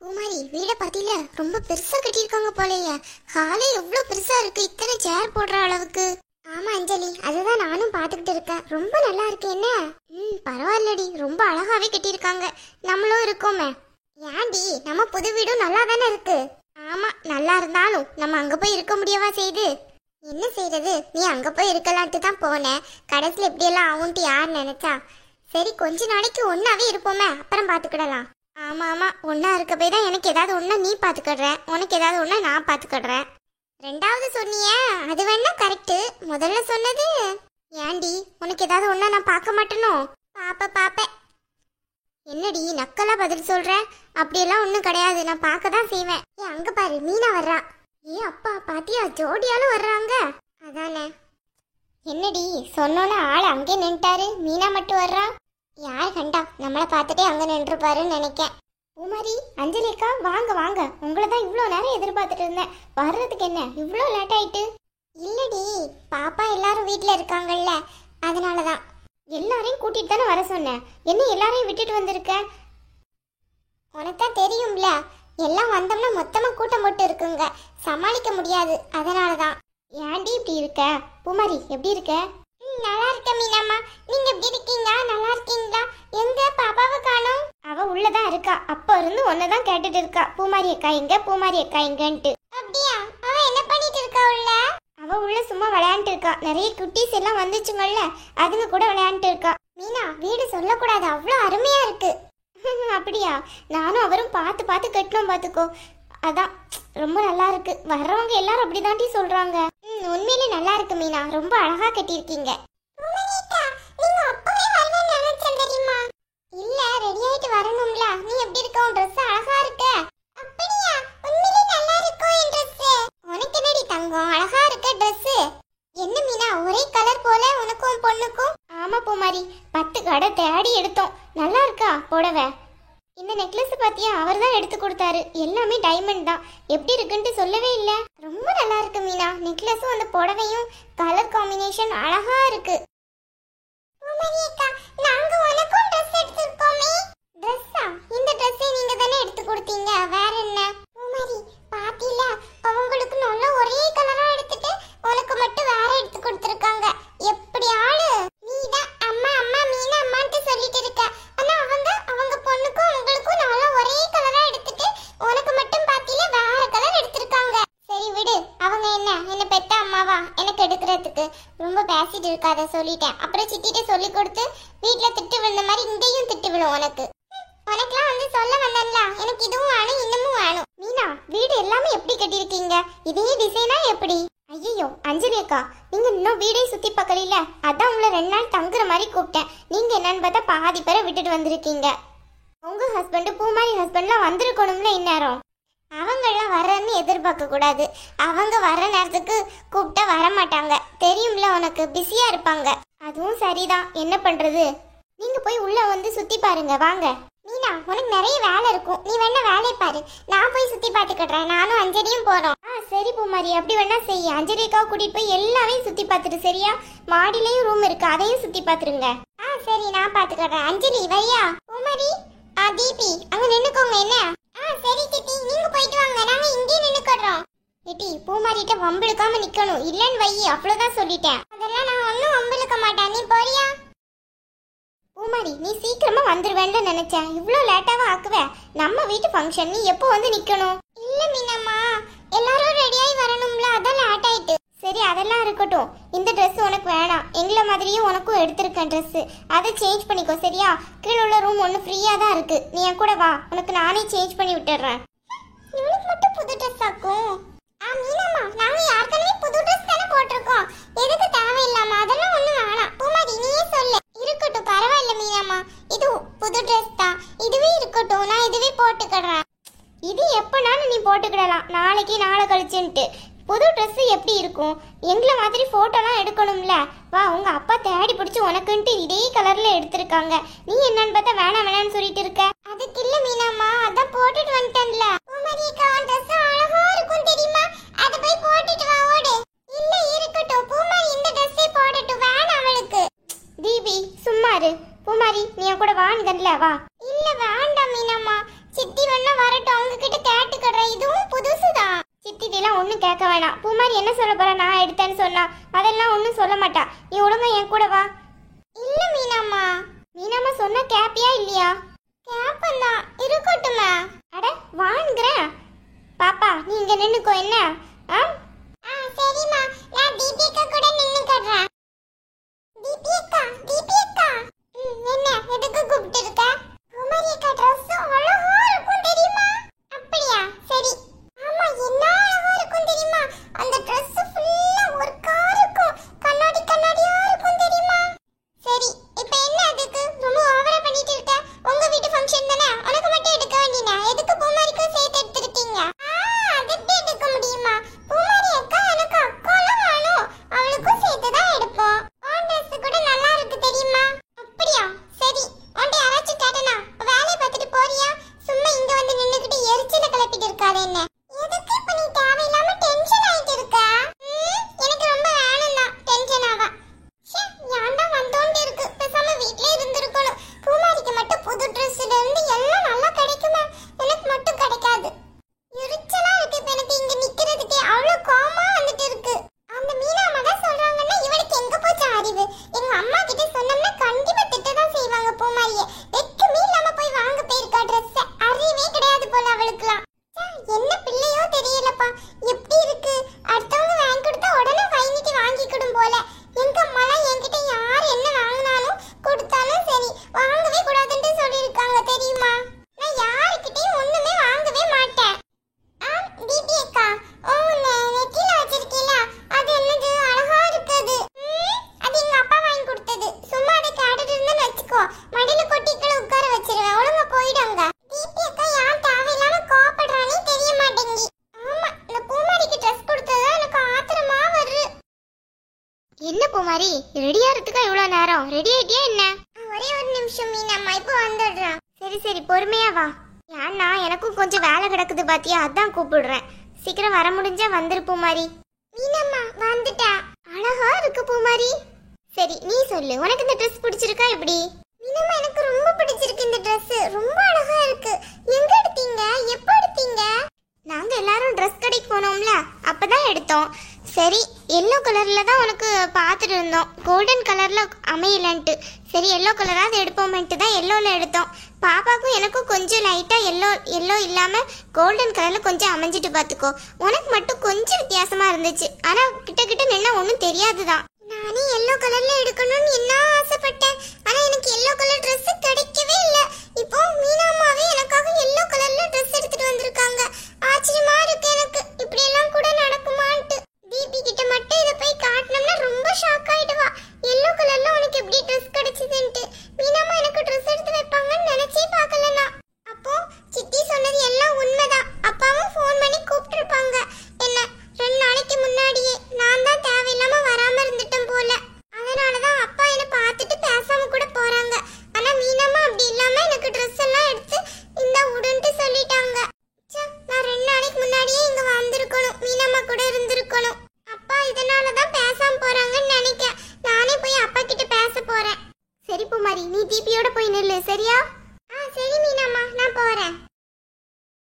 பூமாரி வீட பாத்தில ரொம்ப பெருசா கட்டியிருக்காங்க போலயே. ஹாலே எவ்வளவு பெருசா இருக்கு, இத்தனை சேர் போடுற அளவுக்கு. ஆமா அஞ்சலி, அதுதான் நானும் பாத்துக்கிட்டு இருக்கேன். ரொம்ப நல்லா இருக்கு. என்ன பரவாயில்லடி, ரொம்ப அழகாவே கட்டியிருக்காங்க. நம்மளும் இருக்கோமே. ஏன்டி, நம்ம புது வீடும் நல்லா தானே இருக்கு. ஆமா, நல்லா இருந்தாலும் நம்ம அங்க போய் இருக்க முடியவா செய்து. என்ன செய்யறது, நீ அங்க போய் இருக்கலான்ட்டு தான் போனேன். கடைசியில் எப்படியெல்லாம் ஆகும்ட்டு யார் நினைச்சா. சரி, கொஞ்ச நாளைக்கு ஒன்னாவே இருப்போமே, அப்புறம் பாத்துக்கிடலாம். ஆமா ஆமா, ஒன்னா இருக்க போய் தான் எனக்கு ஏதாவது ஒண்ணா நீ பாத்துக்கிடுற, உனக்கு ஏதாவது ஒண்ணா நான் பாத்துக்கிடுறேன். ரெண்டாவது சொன்னியே அது வேணா கரெக்ட். முதல்ல சொன்னது ஏண்டி, உனக்கு ஏதாவது ஒண்ணா நான் பார்க்க மாட்டேனோ? பாப்ப என்னடி நக்கலா பதில் சொல்ற? அப்படியெல்லாம் ஒண்ணும் கிடையாது, நான் பார்க்க தான் செய்வேன். ஏ அங்க பாரு, மீனா வர்றா. ஏ அப்பா, பாத்தியா, ஜோடியாலும் வர்றாங்க. அதானே. என்னடி சொன்னோன்னு ஆள் அங்கே நின்ட்டாரு, மீனா மட்டும் வர்றா. யார் கண்டா, நம்மளை பார்த்துட்டே அங்க நின்றுப்பாருன்னு நினைக்கேன். பூமாரி, அஞ்சலி அக்கா, வாங்க வாங்க. உங்களை தான் இவ்வளோ நேரம் எதிர்பார்த்துட்டு இருந்தேன். வர்றதுக்கு என்ன இவ்வளோ லேட் ஆயிட்டு? இல்லடி, பாப்பா எல்லாரும் வீட்டில் இருக்காங்கல்ல, அதனாலதான். எல்லாரையும் கூட்டிட்டு தானே வர சொன்னேன், என்ன எல்லாரையும் விட்டுட்டு வந்திருக்க? உனக்குதான் தெரியும்ல, எல்லாம் வந்தோம்னா மொத்தமா கூட்டம் போட்டு இருக்குங்க, சமாளிக்க முடியாது, அதனாலதான். ஏன்டி இப்படி இருக்க? பூமாரி எப்படி இருக்க? நல்லா இருக்க மீனாம்மா, நீங்க எப்படி இருக்கீங்க? நல்லா இருக்கீங்களா? எங்க பாப்பாவை காணோம்? அவ உள்ளதான் இருக்கா, அப்ப இருந்து ஒன்னதான் கேட்டுட்டு இருக்கா, பூமாரி அக்கா எங்க, பூமாரி அக்கா எங்கன்ட்டு. அப்படியா? அவ என்ன பண்ணிட்டு இருக்கா உள்ள? அவ உள்ள சும்மா விளையாண்டு இருக்கா. நிறைய குட்டீஸ் எல்லாம் வந்துச்சுங்கல்ல, அதுங்க கூட விளையாண்டு இருக்கா. மீனா, வீடு சொல்லக்கூடாது, அவ்வளோ அருமையா இருக்கு. அப்படியா? நானும் அவரும் பார்த்து பார்த்து கட்டணும், பார்த்துக்கோ. அதான் ரொம்ப நல்லா இருக்கு. வர்றவங்க எல்லாரும் அப்படிதாண்டி சொல்றாங்க. உண்மையிலே நல்லா இருக்கு மீனா, ரொம்ப அழகா கட்டியிருக்கீங்க. இல்ல, ரெடி ஆயிட்டு வரணும்ல. நீ எப்படி இருக்க? உன் Dress அழகா இருக்கு. அப்படியா? உண்மையிலே நல்லா இருக்கு என் Dress. உனக்கு என்னடி தங்கம், அழகா இருக்க Dress. என்ன மீனா, ஒரே கலர் போல உனக்கும் பொண்ணுக்கும்? ஆமா பூமாரி, 10 கடை தேடி எடுத்தோம். நல்லா இருக்கா புடவை? இந்த நெக்லஸ் பாத்தியா, அவர் தான் எடுத்து கொடுத்தாரு. எல்லாமே டைமண்ட் தான். எப்படி இருக்குன்னு சொல்லவே இல்லை. ரொம்ப நல்லா இருக்கு மீனா, நெக்லஸும் அந்த புடவையும் கலர் காம்பினேஷன் அழகா இருக்கு. நாங்க உனக்கும் Dress எடுத்துக்கோமே. Dress-ஆ? இந்த Dress-ஐ நீங்க தானே எடுத்து கொடுத்தீங்க, வேற என்ன? பூமாரி, பாத்தில அவங்களுக்கு நல்ல ஒரே கலரா எடுத்துட்டு உனக்கு மட்டும் வேற எடுத்து கொடுத்திருக்காங்க. எப்படி ஆளு? நீதான் அம்மா அம்மா மீனா அம்மான்னு சொல்லிட்டு இருக்க. ஆனா அவங்க பொண்ணுக்கும் உங்களுக்கும் நல்ல ஒரே கலரா எடுத்துட்டு உனக்கு மட்டும் பாத்தில வேற கலர் எடுத்திருக்காங்க. சரி விடு, அவங்க என்ன பெத்த அம்மாவா எனக்கு எடுக்கிறதுக்கு? ரொம்ப பேசிட்டு இருக்காத, சொல்லிட்டேன். அப்புறம் சித்திட்ட சொல்லி கொடுத்து வீட்ல திட்டு விழுந்த மாதிரி இங்கேயும் திட்டு விழும் உனக்கு. உனக்குலாம் வந்து சொல்ல வந்தேன்ல, எனக்கு இதுவும் வேணும் இன்னமும் வேணும். மீனா, வீடு எல்லாமே எப்படி கட்டியிருக்கீங்க? இதே டிசைனா எப்படி? ஐயோ அஞ்சலி அக்கா, நீங்க இன்னும் வீடே சுத்தி பார்க்கல, அதான் உங்களை 2 நாள் தங்குற மாதிரி கூப்பிட்டேன். நீங்க என்னன்னு பார்த்தா பாதி பேரை விட்டுட்டு வந்திருக்கீங்க. உங்க ஹஸ்பண்ட் பூமாரி ஹஸ்பண்ட்லாம் வந்திருக்கணும்ல இந்நேரம். அவங்கெல்லாம் வரன்னு எதிர்பார்க்க கூடாது. அவங்க வர்ற நேரத்துக்கு கூப்பிட்டா வர மாட்டாங்க, தெரியும்ல உனக்கு, பிஸியா இருப்பாங்க. அதுவும் சரிதான், என்ன பண்றது? நீங்க போய் உள்ள வந்து சுத்தி பாருங்க, வாங்க. மீனா, உனக்கு நிறைய வேலை இருக்கும், நீ வேணா வேலையை பாரு. நான் போய் சுத்தி பார்த்துக்கிடுறேன், நானும் அஞ்சலியும் போறோம். சரி பூமாரி, அப்படி வேணா செய்ய. அஞ்சலிக்காவை கூட்டிட்டு போய் எல்லாமே சுத்தி பார்த்துட்டு, சரியா? மாடிலையும் ரூம் இருக்கு, அதையும் சுத்தி பார்த்துருங்க. சரி, நான் பார்த்துக்கிடுறேன். அஞ்சலி வையா. பூமாரி, தீபி அங்க நின்னுக்கோங்க. என்ன? சரி சித்தி, நீங்க போயிட்டு வாங்க, நாங்க இங்கே நின்னுக்கிறோம். ஏட்டி, பூமாரிட்ட வம்பிழுக்காம நிக்கணும், இல்லன்னு வை, அவ்வளவுதான் சொல்லிட்டேன். அதெல்லாம் நான் ஒன்னும் வம்பிழுக்க மாட்டேன், நீ போறியா? பூமாரி, நீ சீக்கிரமா வந்துருவேன்னு நினைச்சேன், இவ்ளோ லேட்டாவா ஆக்குவே? நம்ம வீட்டு ஃபங்க்ஷன், நீ எப்போ வந்து நிக்கணும்? இல்ல மீனம்மா, எல்லாரும் ரெடியாகி வரணும்ல, அதான் லேட் ஆயிட்டு. சரி, அதெல்லாம் இருக்கட்டும். இந்த Dress உனக்கு வேணாம், எங்களை மாதிரியும் உனக்கும் எடுத்திருக்கேன் Dress, அதை சேஞ்ச் பண்ணிக்கோ, சரியா? கீழே உள்ள ரூம் ஒன்று ஃப்ரீயா தான் இருக்கு, நீ என் கூட வா, உனக்கு நானே சேஞ்ச் பண்ணி விட்டுறேன். இவனுக்கு மட்டும் புது Dress ஆக்கும். மீனம்மா, நாங்க யாருக்கனவே புது Dress தானே போட்டிருக்கோம், எதுக்கு தேவையில்லாம? அதெல்லாம் ஒண்ணு வேணாம். பூமாரி, நீயே சொல்லு. இருக்கட்டும், பரவாயில்ல மீனம்மா, இது புது Dress தான், இதுவே இருக்கட்டும், நான் இதுவே போட்டுக்கிறேன். இது எப்பனாலும் நீ போட்டுக்கிடலாம், நாளைக்கு நாளை கழிச்சுன்ட்டு. புது Dress எப்படி இருக்கும்? எங்களை மாதிரி போட்டோலாம் எடுக்கணும்ல. வா, உங்க அப்பா தேடி பிடிச்சி உனக்குன்ட்டு இதே கலர்ல எடுத்திருக்காங்க. நீ என்னன்னு பார்த்தா வேணாம் வேணாம்னு சொல்லிட்டு இருக்க. அதுக்கு இல்ல மீனாம்மா, அதான் போட்டுட்டு வந்துட்டேன்ல. பூமாரிக்கா, Dress அழகா இருக்கும் தெரியுமா? அத போய் போட்டுட்டு வா, ஓடு. இல்ல இருக்கட்டும், பூமாரி இந்த Dress-ஐ போடட்டும், வேணாம் அவளுக்கு. தீபி சும்மா இரு. பூமாரி, நீ கூட வா, நீ தரல வா. இல்ல வேண்டாம் மீனாம்மா, சித்தி வேணா வரட்டும், அவங்க கேட்க வேணாம். பூமாரி என்ன சொல்ல போற? நான் எடுத்தேன்னு சொன்னா அதெல்லாம் ஒன்றும் சொல்ல மாட்டா. நீ ஒழுங்கா என் கூட வா. இல்ல மீனாம்மா. மீனாம்மா சொன்னா கேப்பியா இல்லையா? கேப்பந்தான், இருக்கட்டுமா. அட வாங்குறேன். பாப்பா நீ இங்க நின்னுக்கோ. என்ன? சரிம்மா, நான் தீபிகா கூட நின்னுக்கறேன். தீபிகா, தீபிகா. என்ன எதுக்கு கூப்பிட்டு இருக்க? பூமாரி அக்கா Dress அழகா இருக்கும் தெரியுமா? அப்படியா? சரி. ஆமா, என்ன அழகா இருக்கும் தெரியுமா? அந்த Dress ஃபுல்லா ஒர்க்கா இருக்கும். கண்ணாடி கண்ணாடியா இருக்கும் தெரியுமா? சரி, இப்போ என்ன அதுக்கு ரொம்ப ஓவரா பண்ணிட்டு இருக்க? உங்க வீட்டு ஃபங்க்ஷன் தானே, உனக்கு மட்டும் எடுக்க வேண்டியனே. எதுக்கு பூமாரிக்கும் சேர்த்து எடுத்துட்டீங்க? அது எப்படி எடுக்க முடியுமா? பூமாரி அக்கா எனக்கு அக்காலாம் வேணும். அவளுக்கும் சேர்த்து தான் எடுப்போம். உன் Dress கூட நல்லா இருக்கு தெரியுமா? அப்படியா? சரி. உன்ட்ட யாராச்சும் கேட்டனா? வேலைய பார்த்துட்டு போறியா? சும்மா இங்க வந்து நின்னுக்கிட்டு எரிச்சல கிளப்பிட்டு இருக்காத என்ன. எதுக்கு இப்ப நீ தேவையில்லாம டென்ஷன் ஆயிட்டு இருக்க? எனக்கு ரொம்ப வேணும் தான் டென்ஷன் ஆவா. ஏன்டா வந்தோண்டு இருக்கு. பேசாம வீட்ல இருந்திருக்கணும். பூமாரிக்கு மட்டும் புது Dressல இருந்து எல்லாம் நல்லா கிடைக்குமா? எனக்கு மட்டும் கிடைக்காது. எரிச்சலா இருக்கு இப்ப எனக்கு இங்க நிக்கிறதுக்கே. அவ்வளவு கோவமா வந்துட்டு இருக்கு. அந்த மீனாம்மா தான் சொல்றாங்கன்னா இவளுக்கு எங்க போச்சு அறிவு? எங்க அம்மா கிட்ட சொன்னோம்னா கண்டிப்பா திட்டதான் செய்வாங்க பூமாரியை. வெக்கமே இல்லாம போய் வாங்க போயிருக்கா Dress. அறிவே கிடையாது போல அவளுக்குலாம். என்ன பிள்ளையோ தெரியலப்பா. எப்படி இருக்கு? அடுத்தவங்க வாங்கி கொடுத்தா உடனே வாங்கிட்டு வாங்கிக்கிடும் போல. எங்க அம்மாலாம் என்கிட்ட யார் என்ன வாங்கினாலும் கொடுத்தாலும் சரி வாங்கவே கூடாதுன்னு சொல்லியிருக்காங்க தெரியுமா? நான் யாருக்கிட்டையும் ஒண்ணுமே வாங்கவே மாட்டேன். தீபி அக்கா, நெத்தியில வச்சிருக்கீல அது என்னது? அழகா இருக்குது. அது எங்க அப்பா வாங்கி கொடுத்தது. சும்மா அதை கேட்டுட்டு இருந்தேன்னு வச்சுக்கோ, மடியில கொட்டிக்களை உட்கார வச்சிருவேன். ஒழுங்கா போயிடுங்க. தீபி அக்கா ஏன் தேவையில்லாம கோவப்படுறானே தெரிய மாட்டேங்கி. ஆமா, இந்த பூமாரிக்கு ட்ரெஸ் கொடுத்தது எனக்கு ஆத்திரமா வருது. என்ன பூமாரி, ரெடியா இருக்கா? இவ்வளவு நேரம் ரெடி ஆயிட்டியா என்ன? ஒரே ஒரு நிமிஷம் மீனாம்மா, இப்போ வந்துடுறேன். சரி சரி, பொறுமையா வா. ஏன்னா எனக்கும் கொஞ்சம் வேலை கிடக்குது பாத்தியா, அதான் கூப்பிடுறேன். சீக்கிரம் வர முடிஞ்சா வந்துரு பூமாரி. மீனாம்மா வந்துட்டா. அழகா இருக்கு பூமாரி. சரி நீ சொல்லு, உனக்கு இந்த Dress பிடிச்சிருக்கா எப்படி? மீனாம்மா எனக்கு ரொம்ப பிடிச்சிருக்கு இந்த Dress. ரொம்ப அழகா இருக்கு. எங்க எடுத்தீங்க? எப்ப எடுத்தீங்க? நாங்க எல்லாரும் Dress கடைக்கு போனோம்ல, அப்பதான் எடுத்தோம். சரி, எல்லோ கலர்ல தான் உனக்கு பார்த்துட்டு இருந்தோம். கோல்டன் கலர்ல அமையலன்ட்டு சரி எல்லோ கலராவது எடுப்போம்ட்டு தான் எல்லோல எடுத்தோம். பாப்பாக்கும் எனக்கும் கொஞ்சம் லைட்டா எல்லோ இல்லாம கோல்டன் கலர்ல கொஞ்சம் அமைஞ்சிட்டு பாத்துக்கோ. உனக்கு மட்டும் கொஞ்சம் வித்தியாசமா இருந்துச்சு. ஆனா கிட்ட கிட்ட நின்னா ஒன்றும் தெரியாதுதான். நானே எல்லோ கலர்ல எடுக்கணும்னு என்ன ஆசைப்பட்டேன். ஆனா எனக்கு எல்லோ கலர் Dress கிடைக்கவே இல்லை. இப்போ மீனாமாவே எனக்காக எல்லோ கலர்ல